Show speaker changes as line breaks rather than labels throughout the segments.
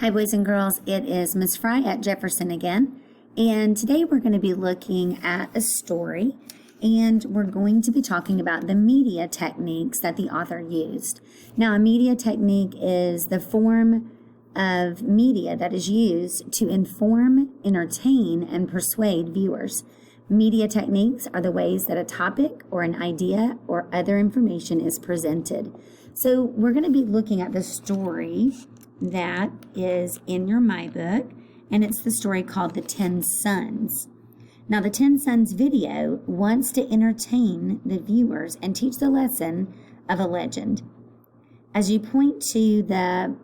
Hi, boys and girls. It is Miss Fry at Jefferson again, and today we're going to be looking at a story, and we're going to be talking about the media techniques that the author used. Now, a media technique is the form of media that is used to inform, entertain, and persuade viewers. Media techniques are the ways that a topic or an idea or other information is presented. So we're going to be looking at the story that is in your My Book, and it's the story called The 10 Sons. Now, the 10 Sons video wants to entertain the viewers and teach the lesson of a legend. As you point to the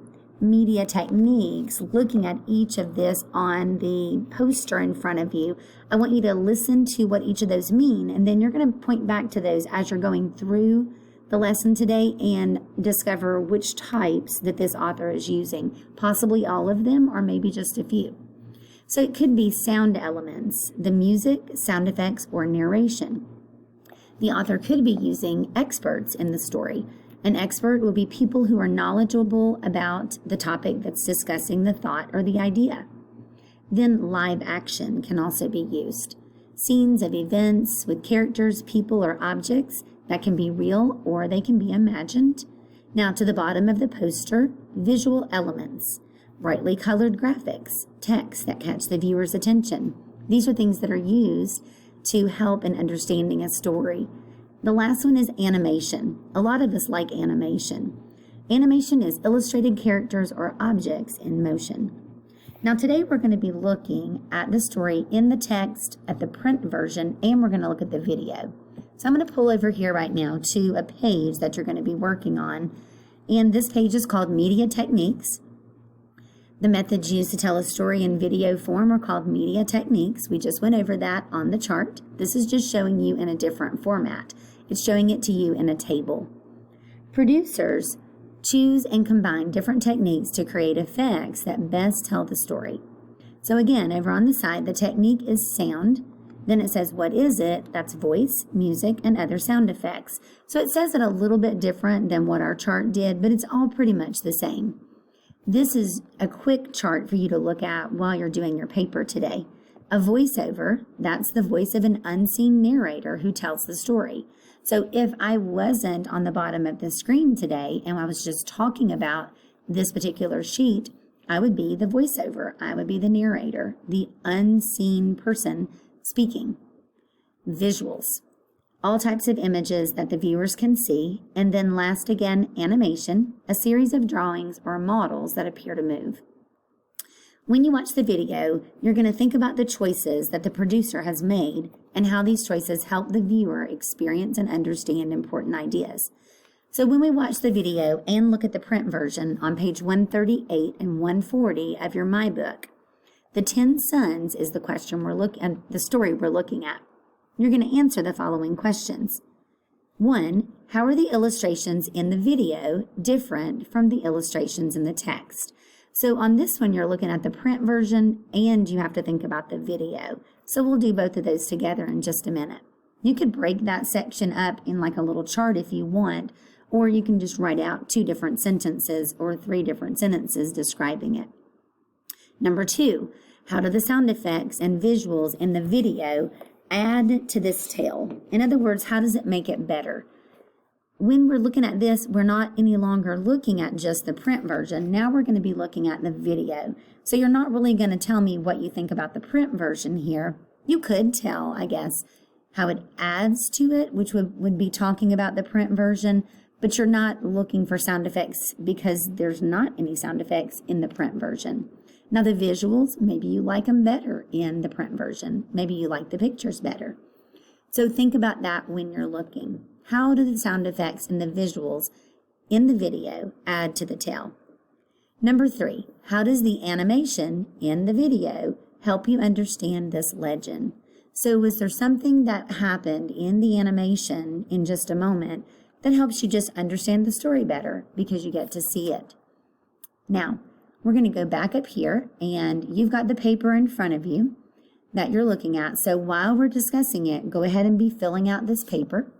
media techniques, looking at each of this on the poster in front of you, I want you to listen to what each of those mean, and then you're going to point back to those as you're going through the lesson today and discover which types that this author is using, possibly all of them or maybe just a few. So it could be sound elements, the music, sound effects, or narration. The author could be using experts in the story. An expert will be people who are knowledgeable about the topic that's discussing the thought or the idea. Then live action can also be used. Scenes of events with characters, people, or objects that can be real or they can be imagined. Now, to the bottom of the poster, visual elements, brightly colored graphics, text that catch the viewer's attention. These are things that are used to help in understanding a story. The last one is animation. A lot of us like animation. Animation is illustrated characters or objects in motion. Now, today we're going to be looking at the story in the text, at the print version, and we're going to look at the video. So I'm going to pull over here right now to a page that you're going to be working on, and this page is called Media Techniques. The methods used to tell a story in video form are called media techniques. We just went over that on the chart. This is just showing you in a different format. It's showing it to you in a table. Producers choose and combine different techniques to create effects that best tell the story. So again, over on the side, the technique is sound. Then it says, what is it? That's voice, music, and other sound effects. So it says it a little bit different than what our chart did, but it's all pretty much the same. This is a quick chart for you to look at while you're doing your paper today. A voiceover, that's the voice of an unseen narrator who tells the story. So if I wasn't on the bottom of the screen today and I was just talking about this particular sheet, I would be the voiceover. I would be the narrator, the unseen person speaking. Visuals, all types of images that the viewers can see, and then last again, animation, a series of drawings or models that appear to move. When you watch the video, you're going to think about the choices that the producer has made and how these choices help the viewer experience and understand important ideas. So when we watch the video and look at the print version on page 138 and 140 of your My Book, the 10 Sons is the question the story we're looking at. You're going to answer the following questions. 1, how are the illustrations in the video different from the illustrations in the text? So on this one, you're looking at the print version and you have to think about the video. So we'll do both of those together in just a minute. You could break that section up in like a little chart if you want, or you can just write out 2 different sentences or 3 different sentences describing it. Number 2, how do the sound effects and visuals in the video add to this tale? In other words, how does it make it better? When we're looking at this, we're not any longer looking at just the print version. Now we're going to be looking at the video. So you're not really going to tell me what you think about the print version here. You could tell, I guess, how it adds to it, which would be talking about the print version, but you're not looking for sound effects because there's not any sound effects in the print version. Now the visuals, maybe you like them better in the print version. Maybe you like the pictures better. So think about that when you're looking. How do the sound effects and the visuals in the video add to the tale? Number 3, how does the animation in the video help you understand this legend? So was there something that happened in the animation in just a moment that helps you just understand the story better because you get to see it? Now, we're going to go back up here, and you've got the paper in front of you that you're looking at. So while we're discussing it, go ahead and be filling out this paper.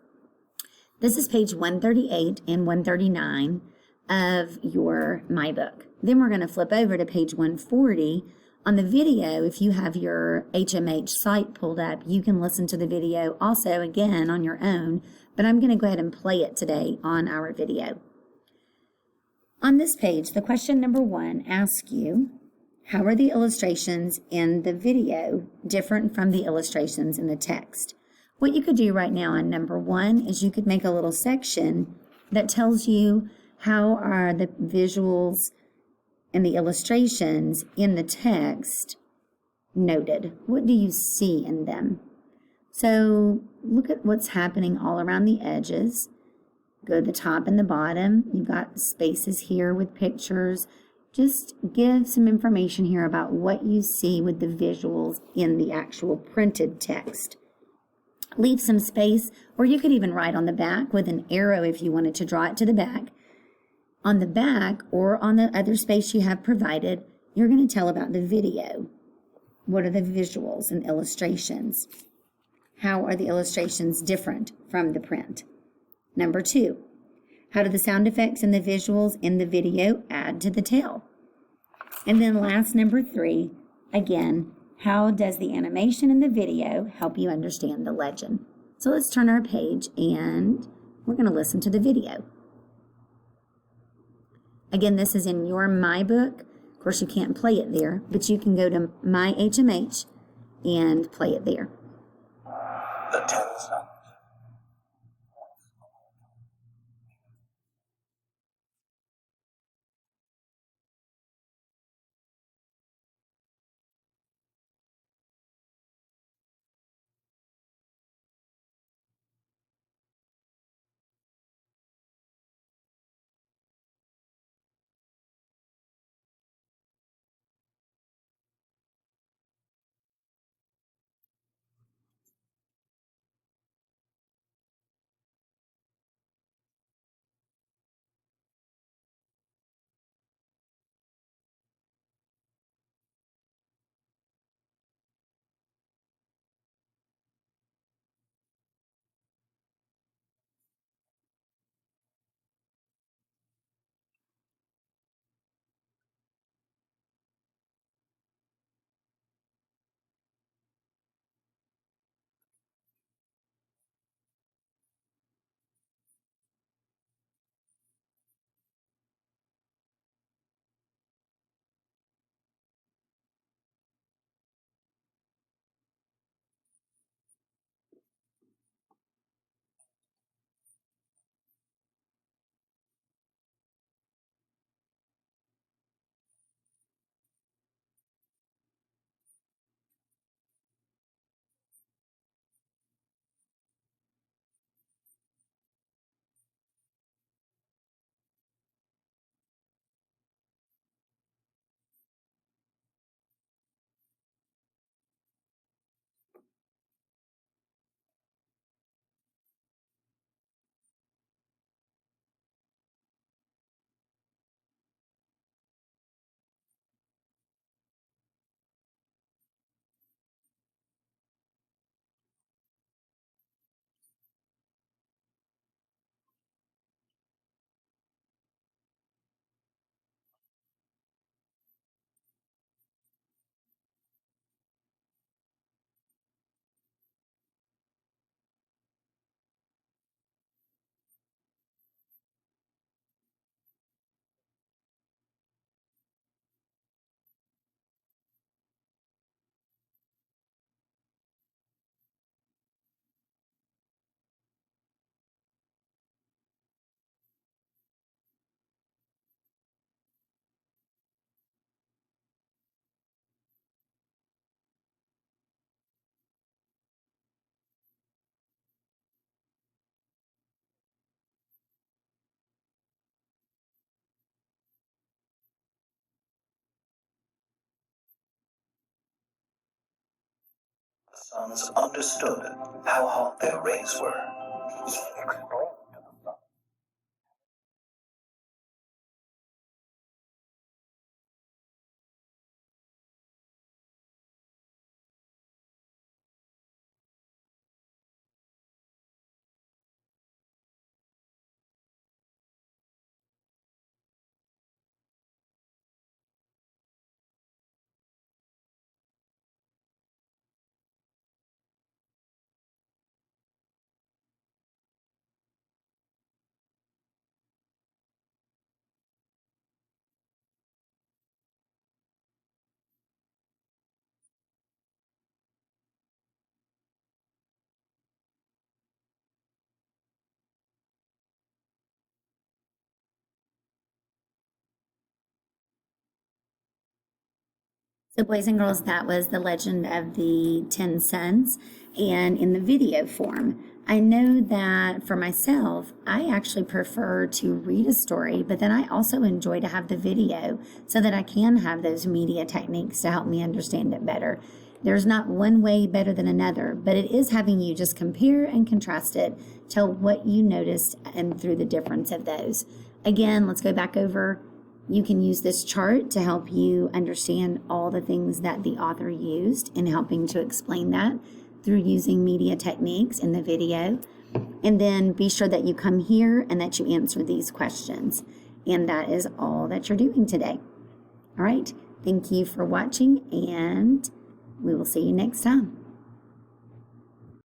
This is page 138 and 139. of your My Book. Then we're going to flip over to page 140. On the video, if you have your HMH site pulled up, you can listen to the video also again on your own, but I'm going to go ahead and play it today on our video. On this page, the question number 1 asks you, how are the illustrations in the video different from the illustrations in the text? What you could do right now on number 1 is you could make a little section that tells you how are the visuals and the illustrations in the text noted. What do you see in them? So look at what's happening all around the edges. Go to the top and the bottom. You've got spaces here with pictures. Just give some information here about what you see with the visuals in the actual printed text. Leave some space, or you could even write on the back with an arrow if you wanted to draw it to the back. On the back or on the other space you have provided, you're going to tell about the video. What are the visuals and illustrations? How are the illustrations different from the print? Number 2, how do the sound effects and the visuals in the video add to the tale? And then last, number 3, again, how does the animation in the video help you understand the legend? So let's turn our page and we're going to listen to the video. Again, this is in your My Book. Of course, you can't play it there, but you can go to My HMH and play it there.
The 10 sons. The sons understood how hot their rays were. He explained to the sons.
So, boys and girls, that was The Legend of the 10 Sons, and in the video form. I know that for myself, I actually prefer to read a story, but then I also enjoy to have the video so that I can have those media techniques to help me understand it better. There's not one way better than another, but it is having you just compare and contrast it, tell what you noticed and through the difference of those. Again, let's go back over. You can use this chart to help you understand all the things that the author used in helping to explain that through using media techniques in the video. And then be sure that you come here and that you answer these questions. And that is all that you're doing today. All right. Thank you for watching, and we will see you next time.